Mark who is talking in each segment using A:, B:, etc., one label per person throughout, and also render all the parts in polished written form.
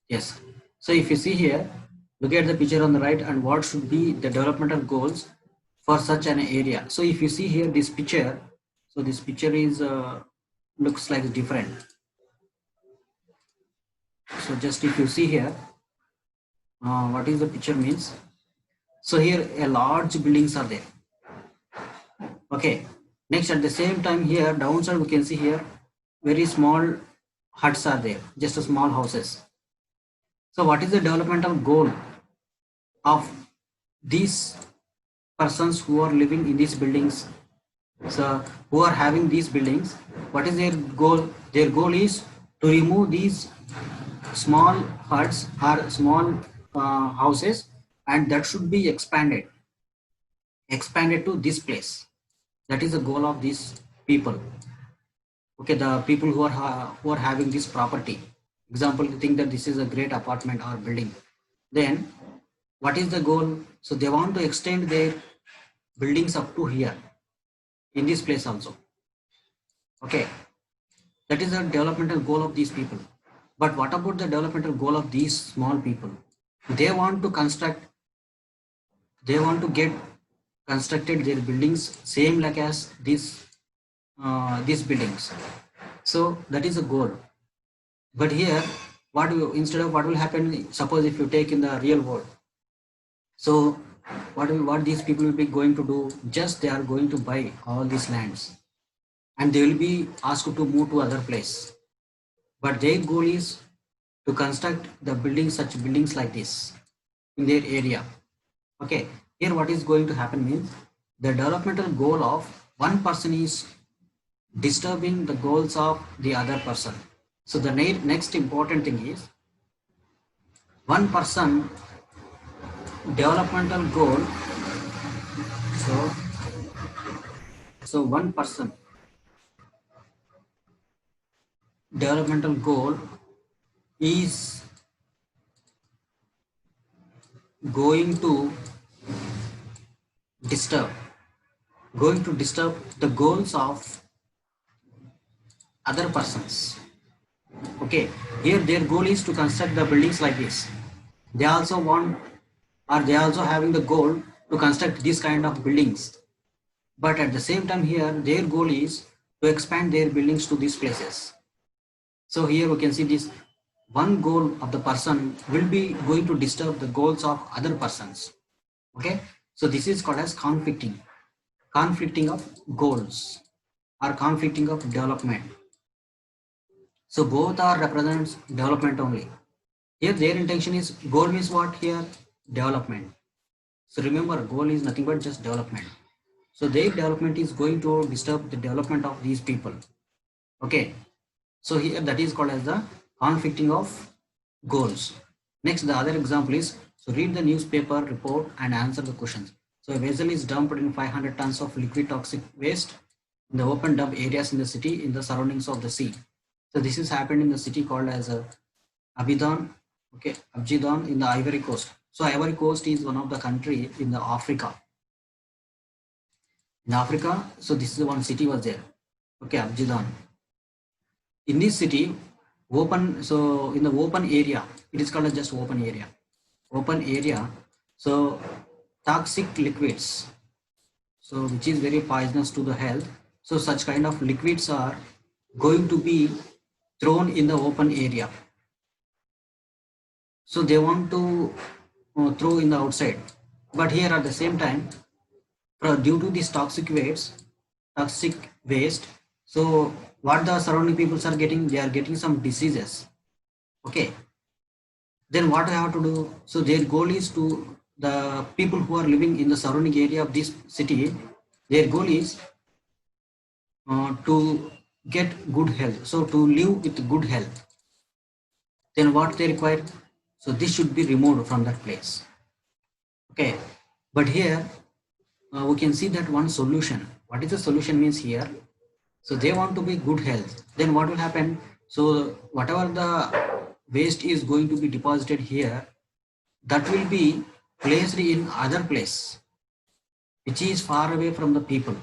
A: Yes. So if you see here, look at the picture on the right and what should be the developmental goals for such an area. So if you see here this picture, so this picture is looks like different. So just if you see here, what is the picture means? So here a large buildings are there. Okay. Next at the same time here downside we can see here very small huts are there, just a small houses. So what is the developmental goal of these persons who are living in these buildings? So who are having these buildings, what is their goal? Their goal is to remove these small huts or small houses, and that should be expanded to this place. That is the goal of these people. Okay, the people who are having this property, example, you think that this is a great apartment or building, then what is the goal? So they want to extend their buildings up to here in this place also. Okay, that is the developmental goal of these people. But what about the developmental goal of these small people? They want to construct, they want to get constructed their buildings same like as these buildings. So that is a goal. But here instead of what will happen, suppose if you take in the real world, so what these people will be going to do, just they are going to buy all these lands and they will be asked to move to other place, but their goal is to construct the buildings, such buildings like this in their area. Okay, here what is going to happen means the developmental goal of one person is disturbing the goals of the other person. So the next important thing is one person developmental goal. So one person developmental goal is going to disturb the goals of other persons. Okay, here their goal is to construct the buildings like this. They also want, or they also having the goal to construct this kind of buildings, but at the same time here their goal is to expand their buildings to these places. So here we can see this one goal of the person will be going to disturb the goals of other persons. Okay, so this is called as conflicting of goals or conflicting of development. So both are represents development only. Here their intention is, goal means what here? Development. So remember, goal is nothing but just development. So their development is going to disturb the development of these people. Okay, so here that is called as the conflicting of goals. Next, the other example is, so read the newspaper report and answer the questions. So a vessel is dumped in 500 tons of liquid toxic waste in the open dump areas in the city in the surroundings of the sea. So this is happened in the city called as Abidjan, okay, Abidjan in the Ivory Coast. So Ivory Coast is one of the country in the Africa. In Africa, so this is one city was there. Okay, Abidjan. In this city, so in the open area, it is called as just open area. Open area. So toxic liquids, so which is very poisonous to the health. So such kind of liquids are going to be thrown in the open area. So they want to throw in the outside, but here at the same time, due to these toxic waste, so what the surrounding peoples are getting, they are getting some diseases. Okay, then what I have to do? So their goal is to the people who are living in the surrounding area of this city, their goal is to get good health, so to live with good health. Then what they require? So this should be removed from that place. Okay, but here we can see that one solution. What is the solution means here? So they want to be good health. Then what will happen? So whatever the waste is going to be deposited here, that will be placed in other place, which is far away from the people.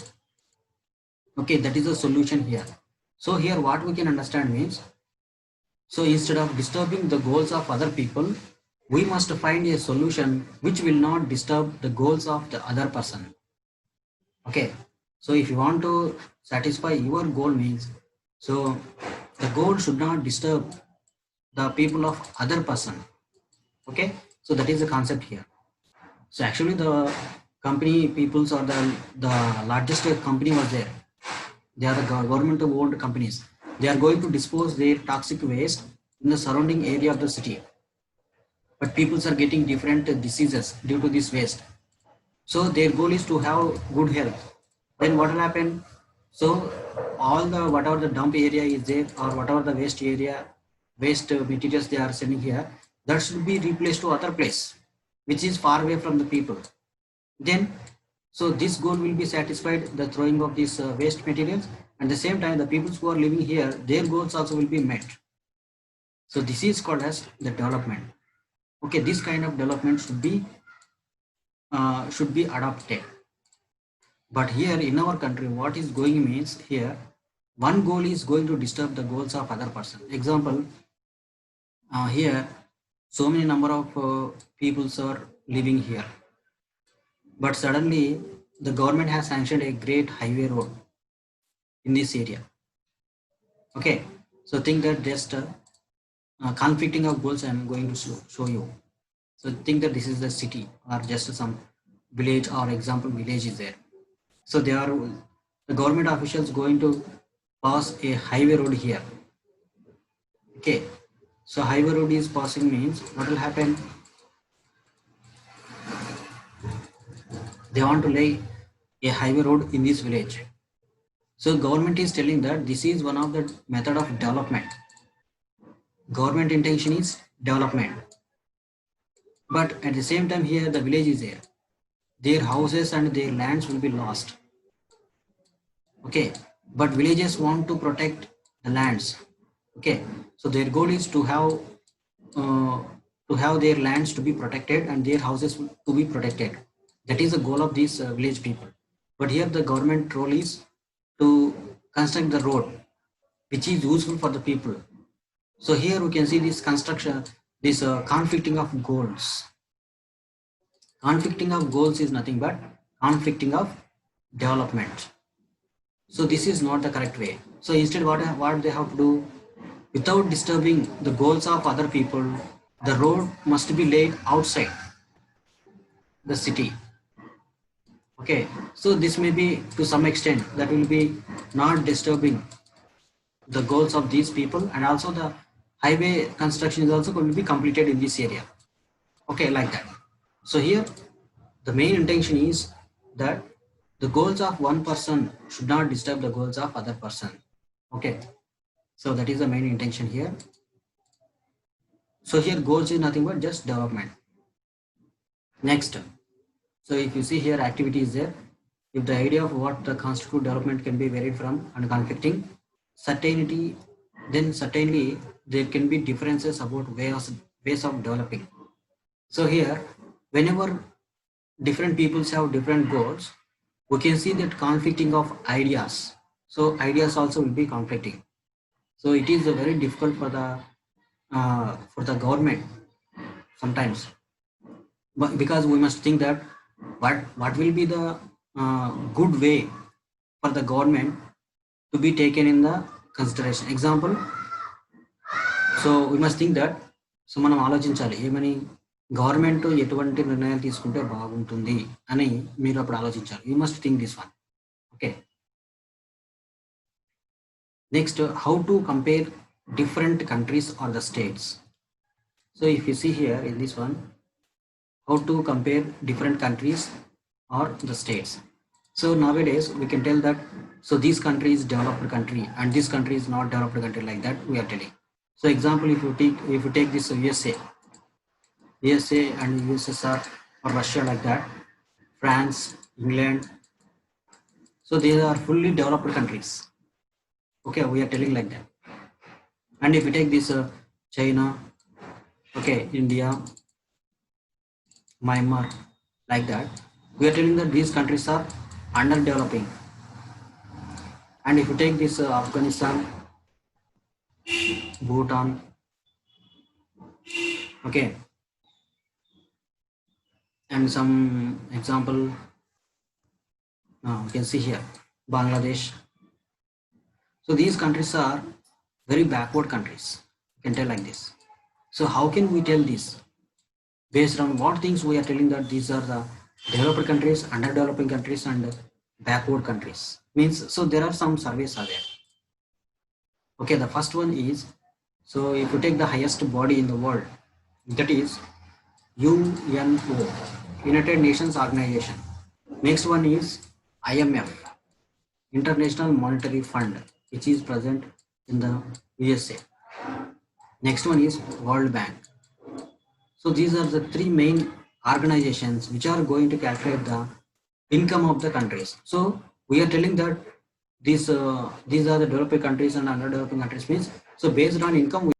A: Okay, that is the solution here. So here what we can understand means, So instead of disturbing the goals of other people, we must find a solution which will not disturb the goals of the other person. Okay. So if you want to satisfy your goal means, so the goal should not disturb the people of other person. Okay. So that is the concept here. So actually the company peoples or the largest company was there. They are the government owned companies. They are going to dispose their toxic waste in the surrounding area of the city. But people are getting different diseases due to this waste. So their goal is to have good health. Then what will happen? So all the whatever the dump area is there or whatever the waste area, waste materials they are sending here, that should be replaced to other place, which is far away from the people. Then so this goal will be satisfied, the throwing of these waste materials, and the same time the people who are living here, their goals also will be met. So this is called as the development. Okay, this kind of development should be adopted. But here in our country, what is going means here, one goal is going to disturb the goals of other person. Example, here so many number of peoples are living here, but suddenly the government has sanctioned a great highway road in this area. Okay, so think that just conflicting of goals I am going to show you. So think that this is the city or just some village or example village is there. So they are the government officials going to pass a highway road here. Okay, so highway road is passing means what will happen? They want to lay a highway road in this village. So government is telling that this is one of the method of development. Government intention is development. But at the same time here the village is there. Their houses and their lands will be lost. Okay, but villages want to protect the lands. Okay, so their goal is uh, to have their lands to be protected and their houses to be protected. That is the goal of these village people. But here the government role is to construct the road which is useful for the people. So here we can see this construction, this conflicting of goals. Conflicting of goals is nothing but conflicting of development. So this is not the correct way. So instead what they have to do, without disturbing the goals of other people, the road must be laid outside the city. Okay, so this may be to some extent that will be not disturbing the goals of these people, and also the highway construction is also going to be completed in this area. Okay, like that. So here the main intention is that the goals of one person should not disturb the goals of other person. Okay, so that is the main intention here. So here goals is nothing but just development. Next, so if you see here activity is there, if the idea of what the constitute development can be varied from and conflicting certainty, then certainly there can be differences about ways of developing. So here whenever different peoples have different goals, we can see that conflicting of ideas. So ideas also will be conflicting. So it is very difficult for the government sometimes, but because we must think that what will be the good way for the government to be taken in the consideration. Example, so we must think that so మనం ఆలోచించాలి ఏమని government ఎటువంటి నిర్ణయాలు తీసుకుంటే బాగుంటుంది అని మీరు అప్పుడు ఆలోచించాలి. You must think this one. Okay, next how to compare different countries or the states. So if you see here in this one, how to compare different countries or the states. So nowadays we can tell that so this country is developed country and this country is not developed country, like that we are telling. So example, if you take this USA and USSR or Russia, like that, France, England, so these are fully developed countries. Okay, we are telling like that. And if you take this China, okay, India, Myanmar, like that, we are telling that these countries are underdeveloping. And if you take this Afghanistan, Bhutan, Okay, and some example you can see here, Bangladesh. So these countries are very backward countries. You can tell like this. So how can we tell this? Based on what things we are telling that these are the developed countries, underdeveloping countries, and backward countries. Means so there are some surveys are there. Okay, the first one is, so if you take the highest body in the world, that is UNO, United Nations Organization. Next one is IMF, International Monetary Fund, which is present in the USA. Next one is World Bank. So these are the three main organizations which are going to calculate the income of the countries. So we are telling that these are the developing countries and underdeveloping countries means, so based on income